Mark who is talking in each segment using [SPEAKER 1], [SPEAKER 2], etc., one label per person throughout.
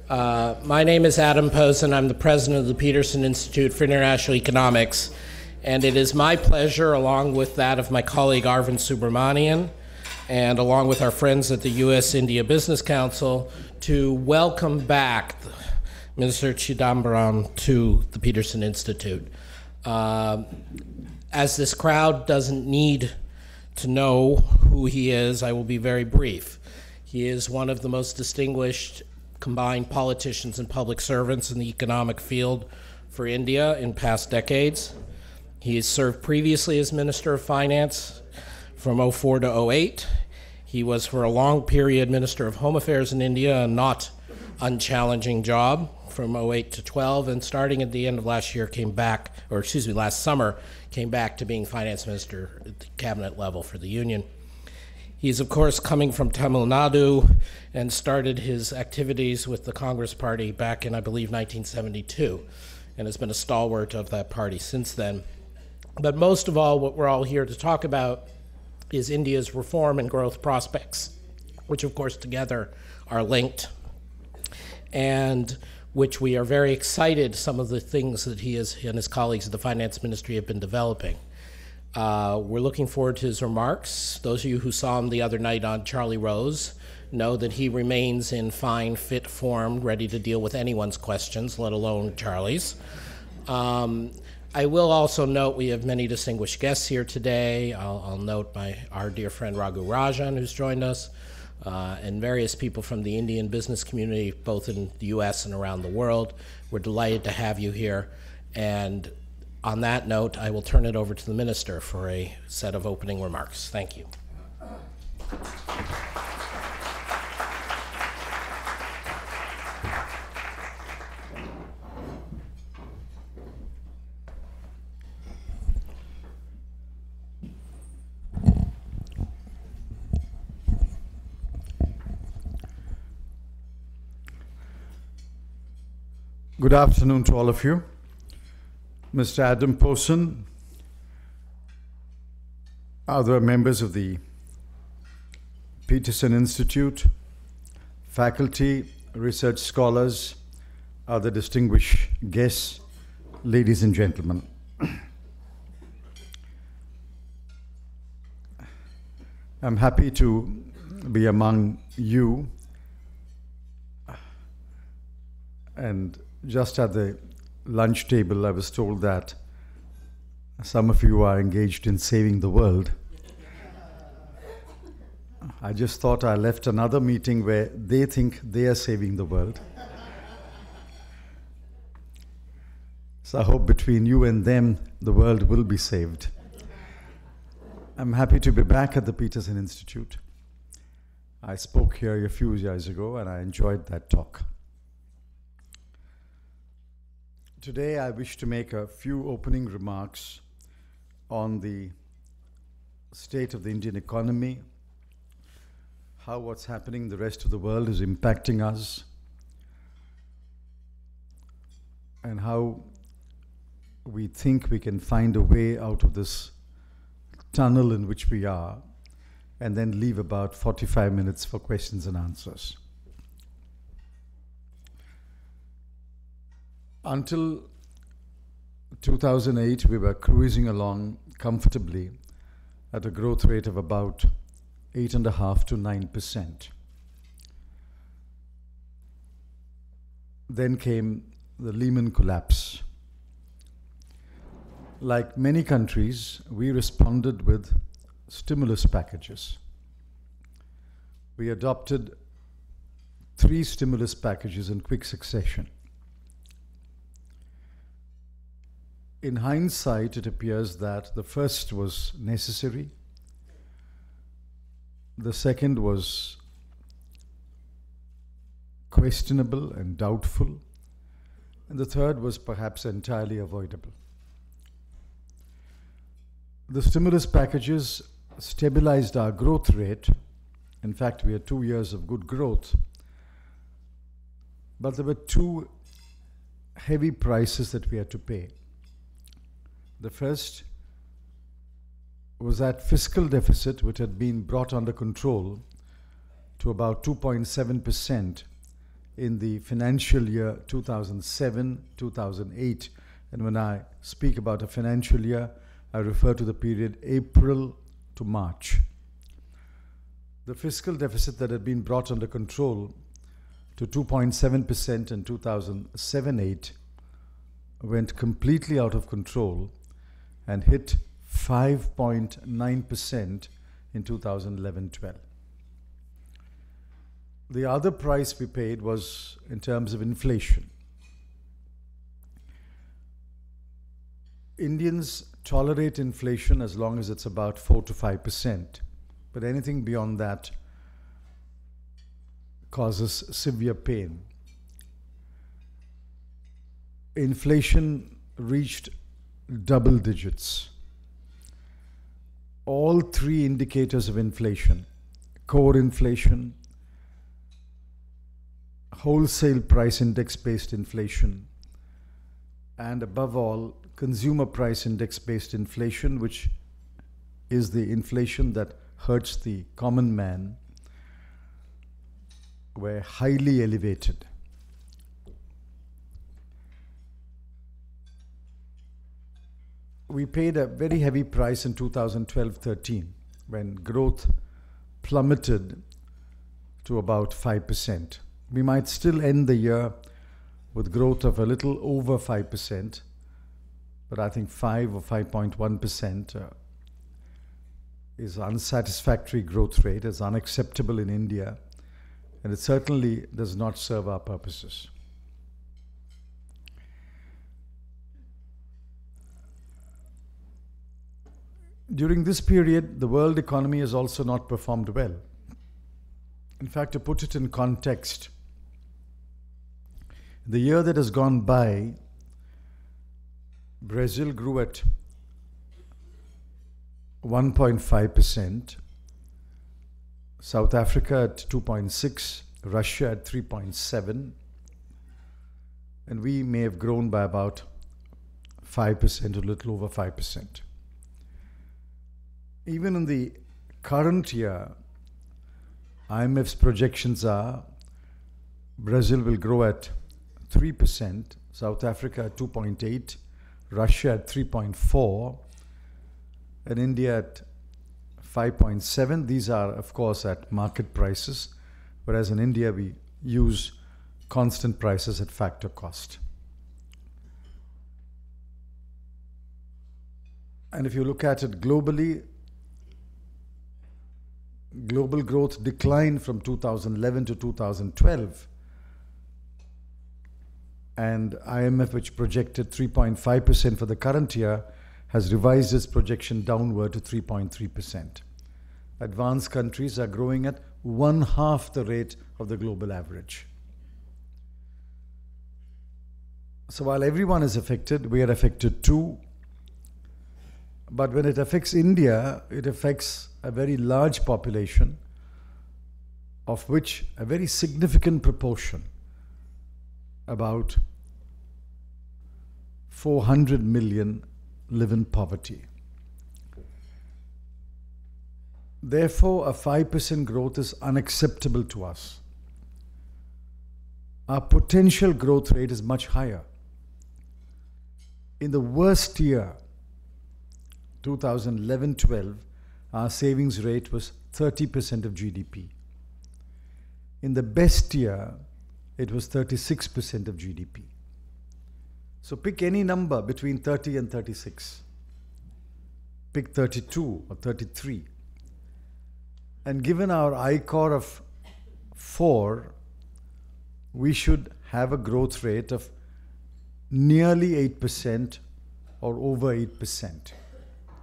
[SPEAKER 1] My name is Adam Posen. I'm the president of the Peterson Institute for International Economics, and it is my pleasure, along with that of my colleague Arvind Subramanian, and along with our friends at the U.S.-India Business Council, to welcome back Minister Chidambaram to the Peterson Institute. As this crowd doesn't need to know who he is, I will be very brief. He is one of the most distinguished combined politicians and public servants in the economic field for India in past decades. He has served previously as Minister of Finance from 2004 to 2008. He was for a long period Minister of Home Affairs in India, a not unchallenging job from 2008 to 2012, and starting at the end of last summer, came back to being Finance Minister at the cabinet level for the Union. He's, of course, coming from Tamil Nadu and started his activities with the Congress Party back in, I believe, 1972, and has been a stalwart of that party since then. But most of all, what we're all here to talk about is India's reform and growth prospects, which, of course, together are linked, and which we are very excited some of the things that he and his colleagues at the Finance Ministry have been developing. We're looking forward to his remarks. Those of you who saw him the other night on Charlie Rose know that he remains in fine, fit form, ready to deal with anyone's questions, let alone Charlie's. I will also note we have many distinguished guests here today. I'll note our dear friend Raghu Rajan, who's joined us, and various people from the Indian business community, both in the US and around the world. We're delighted to have you here. And on that note, I will turn it over to the Minister for a set of opening remarks. Thank you.
[SPEAKER 2] Good afternoon to all of you. Mr. Adam Posen, other members of the Peterson Institute, faculty, research scholars, other distinguished guests, ladies and gentlemen. I'm happy to be among you, and just at the lunch table, I was told that some of you are engaged in saving the world. I just thought I left another meeting where they think they are saving the world. So I hope between you and them, the world will be saved. I'm happy to be back at the Peterson Institute. I spoke here a few years ago and I enjoyed that talk. Today, I wish to make a few opening remarks on the state of the Indian economy, how what's happening in the rest of the world is impacting us, and how we think we can find a way out of this tunnel in which we are, and then leave about 45 minutes for questions and answers. Until 2008, we were cruising along comfortably at a growth rate of about 8.5% to 9%. Then came the Lehman collapse. Like many countries, we responded with stimulus packages. We adopted 3 stimulus packages in quick succession. In hindsight, it appears that the first was necessary, the second was questionable and doubtful, and the third was perhaps entirely avoidable. The stimulus packages stabilized our growth rate. In fact, we had 2 years of good growth, but there were 2 heavy prices that we had to pay. The first was that fiscal deficit, which had been brought under control to about 2.7% in the financial year 2007-2008. And when I speak about a financial year, I refer to the period April to March. The fiscal deficit that had been brought under control to 2.7% in 2007-8 went completely out of control and hit 5.9% in 2011-12. The other price we paid was in terms of inflation. Indians tolerate inflation as long as it's about 4 to 5%, but anything beyond that causes severe pain. Inflation reached double digits. All three indicators of inflation, core inflation, wholesale price index-based inflation, and above all, consumer price index-based inflation, which is the inflation that hurts the common man, were highly elevated. We paid a very heavy price in 2012-13 when growth plummeted to about 5%. We might still end the year with growth of a little over 5%, but I think 5 or 5.1% is unsatisfactory growth rate, is unacceptable in India, and it certainly does not serve our purposes. During this period, the world economy has also not performed well. In fact, to put it in context, the year that has gone by, Brazil grew at 1.5%, South Africa at 2.6%, Russia at 3.7%, and we may have grown by about 5%, a little over 5%. Even in the current year, IMF's projections are Brazil will grow at 3%, South Africa at 2.8%, Russia at 3.4%, and India at 5.7%. These are, of course, at market prices, whereas in India we use constant prices at factor cost. And if you look at it globally, global growth declined from 2011 to 2012, and IMF, which projected 3.5% for the current year, has revised its projection downward to 3.3%. Advanced countries are growing at 1/2 the rate of the global average. So while everyone is affected, we are affected too. But when it affects India, it affects a very large population, of which a very significant proportion, about 400 million, live in poverty. Therefore, a 5% growth is unacceptable to us. Our potential growth rate is much higher. In the worst year, 2011-12, our savings rate was 30% of GDP. In the best year, it was 36% of GDP. So pick any number between 30 and 36. Pick 32 or 33. And given our I-core of 4, we should have a growth rate of nearly 8% or over 8%.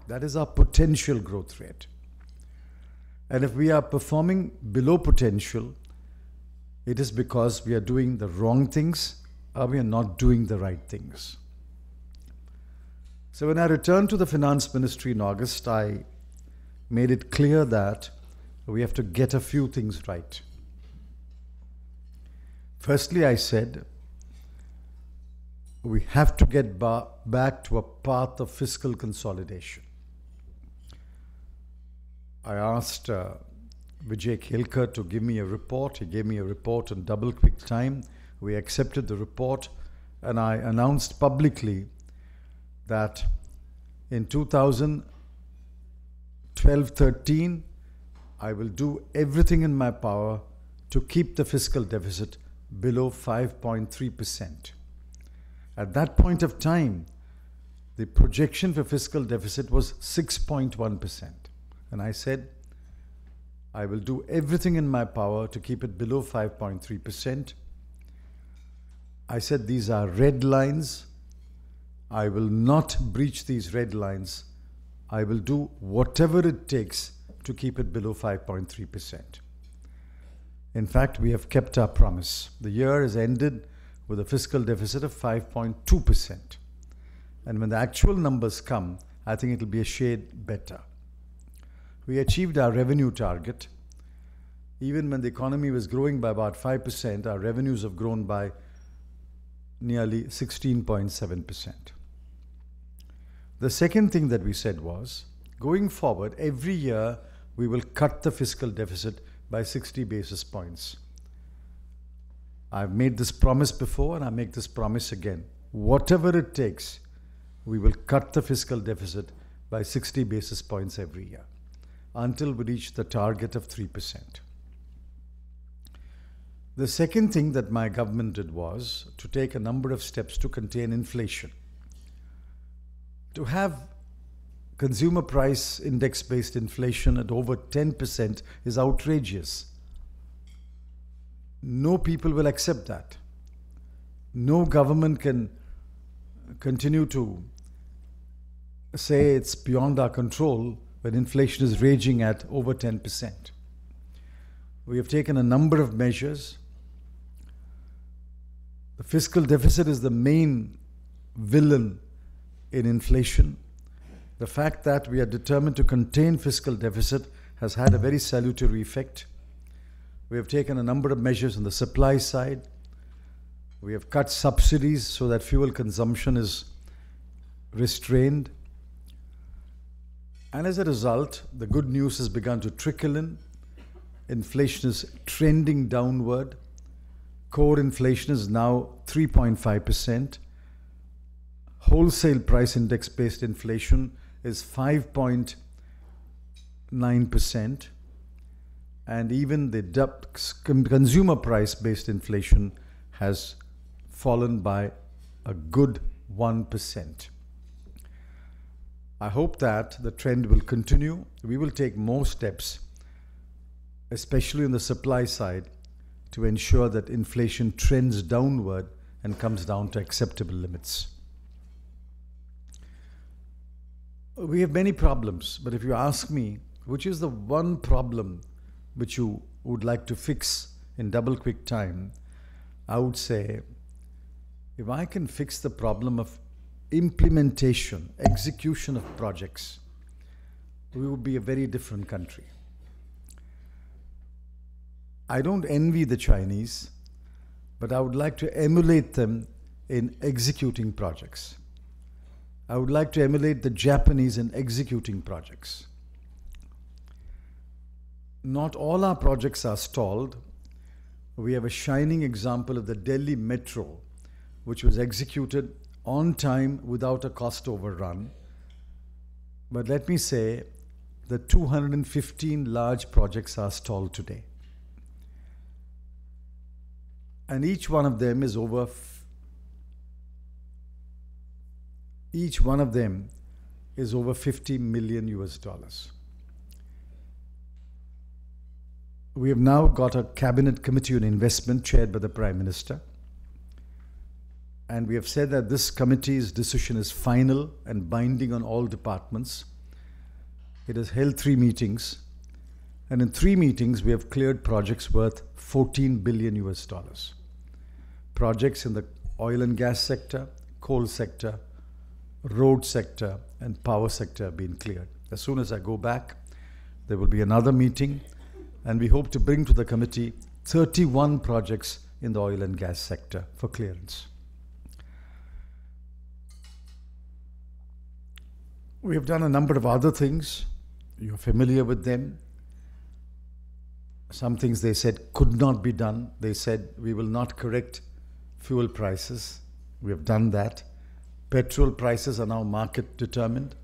[SPEAKER 2] That is our potential growth rate. And if we are performing below potential, it is because we are doing the wrong things or we are not doing the right things. So when I returned to the Finance Ministry in August, I made it clear that we have to get a few things right. Firstly, I said we have to get back to a path of fiscal consolidation. I asked Vijay Kelkar to give me a report. He gave me a report in double quick time. We accepted the report, and I announced publicly that in 2012-13, I will do everything in my power to keep the fiscal deficit below 5.3%. At that point of time, the projection for fiscal deficit was 6.1%. And I said, I will do everything in my power to keep it below 5.3%. I said these are red lines. I will not breach these red lines. I will do whatever it takes to keep it below 5.3%. In fact, we have kept our promise. The year has ended with a fiscal deficit of 5.2%. And when the actual numbers come, I think it'll be a shade better. We achieved our revenue target. Even when the economy was growing by about 5%, our revenues have grown by nearly 16.7%. The second thing that we said was, going forward, every year we will cut the fiscal deficit by 60 basis points. I've made this promise before, and I make this promise again. Whatever it takes, we will cut the fiscal deficit by 60 basis points every year until we reach the target of 3%. The second thing that my government did was to take a number of steps to contain inflation. To have consumer price index-based inflation at over 10% is outrageous. No people will accept that. No government can continue to say it's beyond our control when inflation is raging at over 10%. We have taken a number of measures. The fiscal deficit is the main villain in inflation. The fact that we are determined to contain fiscal deficit has had a very salutary effect. We have taken a number of measures on the supply side. We have cut subsidies so that fuel consumption is restrained. And as a result, the good news has begun to trickle in. Inflation is trending downward. Core inflation is now 3.5%. Wholesale price index-based inflation is 5.9%. And even the consumer price-based inflation has fallen by a good 1%. I hope that the trend will continue. We will take more steps, especially on the supply side, to ensure that inflation trends downward and comes down to acceptable limits. We have many problems, but if you ask me, which is the one problem which you would like to fix in double quick time, I would say, if I can fix the problem of implementation, execution of projects, we would be a very different country. I don't envy the Chinese, but I would like to emulate them in executing projects. I would like to emulate the Japanese in executing projects. Not all our projects are stalled. We have a shining example of the Delhi Metro, which was executed on time without a cost overrun. But let me say, the 215 large projects are stalled today. And each one of them is over $50 million US. We have now got a cabinet committee on investment chaired by the Prime Minister. And we have said that this committee's decision is final and binding on all departments. It has held 3 meetings. And in 3 meetings, we have cleared projects worth $14 billion US. Projects in the oil and gas sector, coal sector, road sector, and power sector have been cleared. As soon as I go back, there will be another meeting, and we hope to bring to the committee 31 projects in the oil and gas sector for clearance. We have done a number of other things. You're familiar with them. Some things they said could not be done. They said we will not correct fuel prices. We have done that. Petrol prices are now market determined.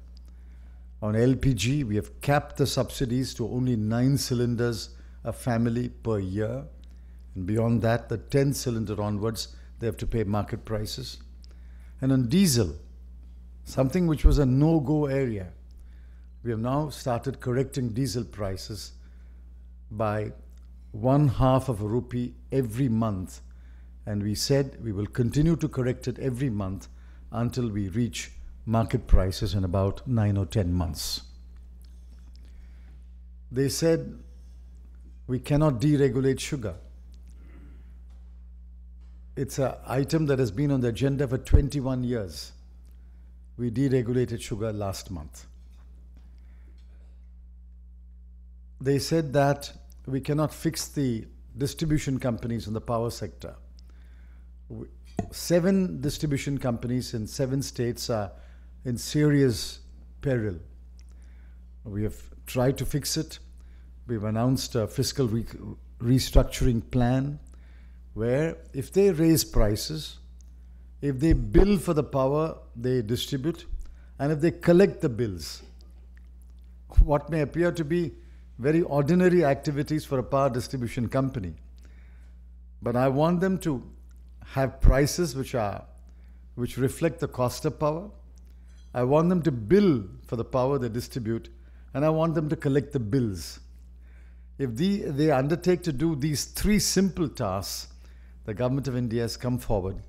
[SPEAKER 2] On LPG, we have capped the subsidies to only 9 cylinders a family per year. And beyond that, the 10 cylinder onwards, they have to pay market prices. And on diesel, something which was a no-go area, we have now started correcting diesel prices by 1/2 of a rupee every month. And we said we will continue to correct it every month until we reach market prices in about 9 or 10 months. They said we cannot deregulate sugar. It's an item that has been on the agenda for 21 years. We deregulated sugar last month. They said that we cannot fix the distribution companies in the power sector. 7 distribution companies in 7 states are in serious peril. We have tried to fix it. We've announced a fiscal restructuring plan where if they raise prices, if they bill for the power they distribute, and if they collect the bills, what may appear to be very ordinary activities for a power distribution company. But I want them to have prices which reflect the cost of power. I want them to bill for the power they distribute, and I want them to collect the bills. If they undertake to do these 3 simple tasks, the Government of India has come forward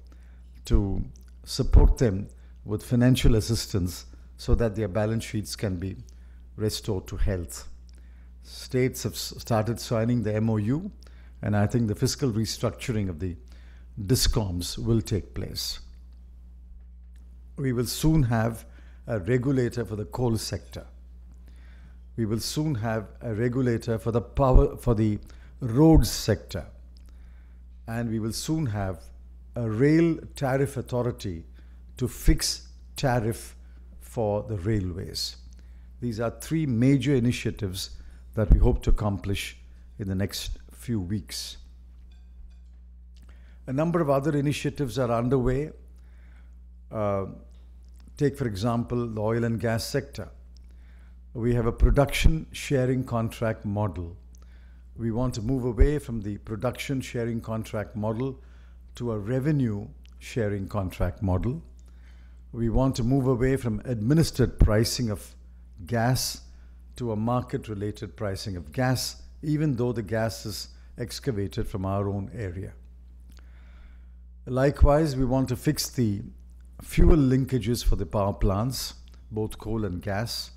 [SPEAKER 2] to support them with financial assistance so that their balance sheets can be restored to health. States have started signing the MOU, and I think the fiscal restructuring of the DISCOMs will take place. We will soon have a regulator for the coal sector. We will soon have a regulator for the roads sector. And we will soon have a rail tariff authority to fix tariff for the railways. These are 3 major initiatives that we hope to accomplish in the next few weeks. A number of other initiatives are underway. Take, for example, the oil and gas sector. We have a production sharing contract model. We want to move away from the production sharing contract model to a revenue sharing contract model. We want to move away from administered pricing of gas to a market-related pricing of gas, even though the gas is excavated from our own area. Likewise, we want to fix the fuel linkages for the power plants, both coal and gas,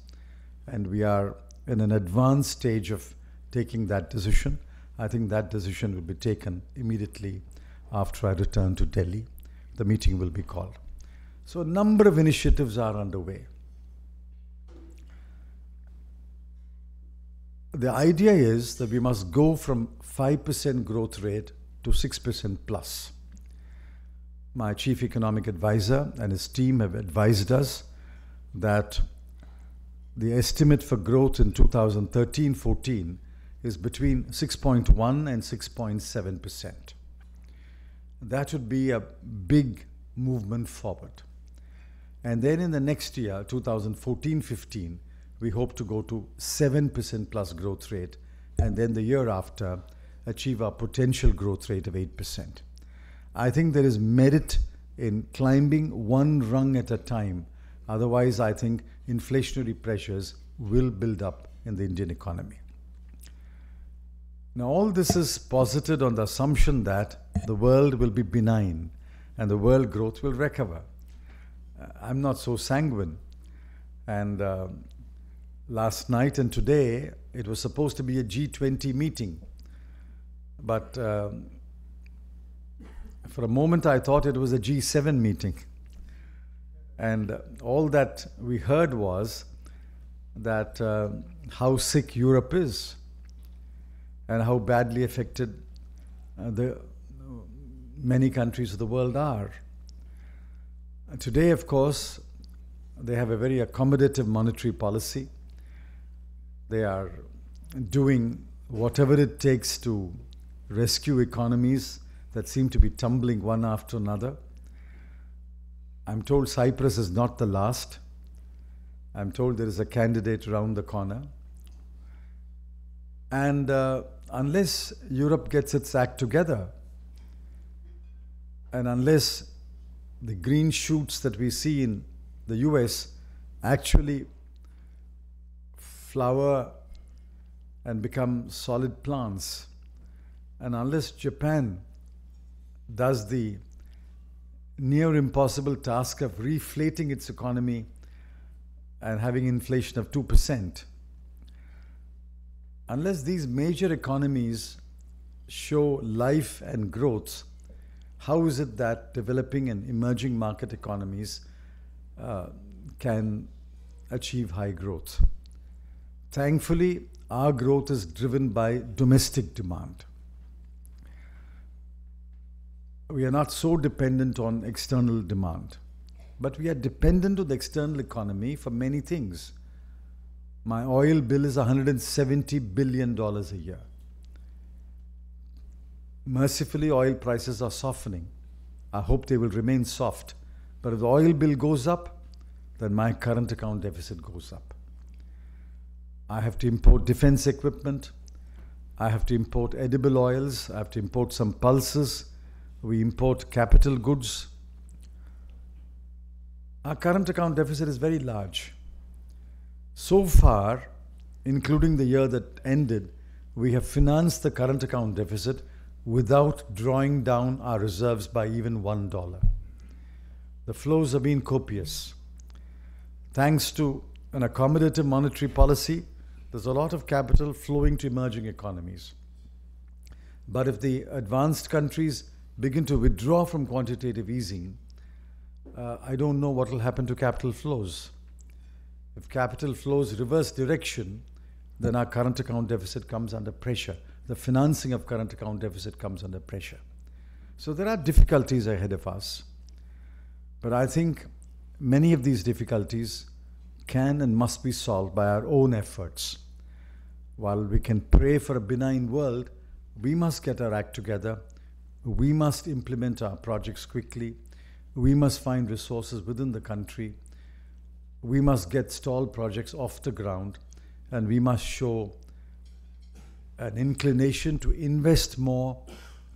[SPEAKER 2] and we are in an advanced stage of taking that decision. I think that decision will be taken immediately after I return to Delhi. The meeting will be called. So a number of initiatives are underway. The idea is that we must go from 5% growth rate to 6% plus. My chief economic advisor and his team have advised us that the estimate for growth in 2013-14 is between 6.1 and 6.7%. That would be a big movement forward. And then in the next year, 2014-15, we hope to go to 7% plus growth rate, and then the year after, achieve our potential growth rate of 8%. I think there is merit in climbing one rung at a time. Otherwise, I think inflationary pressures will build up in the Indian economy. Now, all this is posited on the assumption that the world will be benign and the world growth will recover. I'm not so sanguine. And last night and today, it was supposed to be a G20 meeting. But for a moment, I thought it was a G7 meeting. And all that we heard was that how sick Europe is and how badly affected the many countries of the world are. Today, of course, they have a very accommodative monetary policy. They are doing whatever it takes to rescue economies that seem to be tumbling one after another. I'm told Cyprus is not the last. I'm told there is a candidate around the corner. And unless Europe gets its act together, and unless the green shoots that we see in the US actually flower and become solid plants, and unless Japan does the near impossible task of reflating its economy and having inflation of 2%, unless these major economies show life and growth, how is it that developing and emerging market economies can achieve high growth? Thankfully, our growth is driven by domestic demand. We are not so dependent on external demand, but we are dependent on the external economy for many things. My oil bill is $170 billion a year. Mercifully, oil prices are softening. I hope they will remain soft. But if the oil bill goes up, then my current account deficit goes up. I have to import defense equipment. I have to import edible oils. I have to import some pulses. We import capital goods. Our current account deficit is very large. So far, including the year that ended, we have financed the current account deficit without drawing down our reserves by even $1. The flows have been copious. Thanks to an accommodative monetary policy, there's a lot of capital flowing to emerging economies. But if the advanced countries begin to withdraw from quantitative easing, I don't know what will happen to capital flows. If capital flows reverse direction, then our current account deficit comes under pressure. The financing of current account deficit comes under pressure. So there are difficulties ahead of us. But I think many of these difficulties can and must be solved by our own efforts. While we can pray for a benign world, we must get our act together. We must implement our projects quickly. We must find resources within the country. We must get stalled projects off the ground, and we must show an inclination to invest more,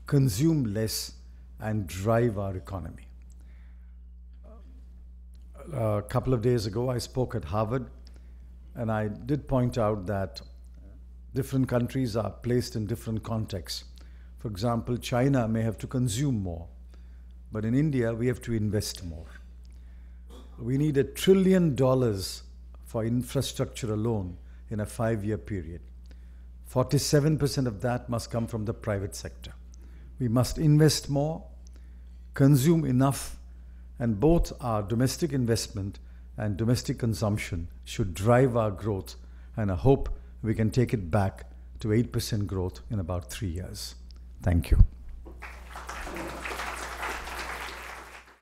[SPEAKER 2] consume less, and drive our economy. A couple of days ago, I spoke at Harvard, and I did point out that different countries are placed in different contexts. For example, China may have to consume more, but in India, we have to invest more. We need $1 trillion for infrastructure alone in a 5-year period. 47% of that must come from the private sector. We must invest more, consume enough, and both our domestic investment and domestic consumption should drive our growth, and I hope we can take it back to 8% growth in about 3 years. Thank you.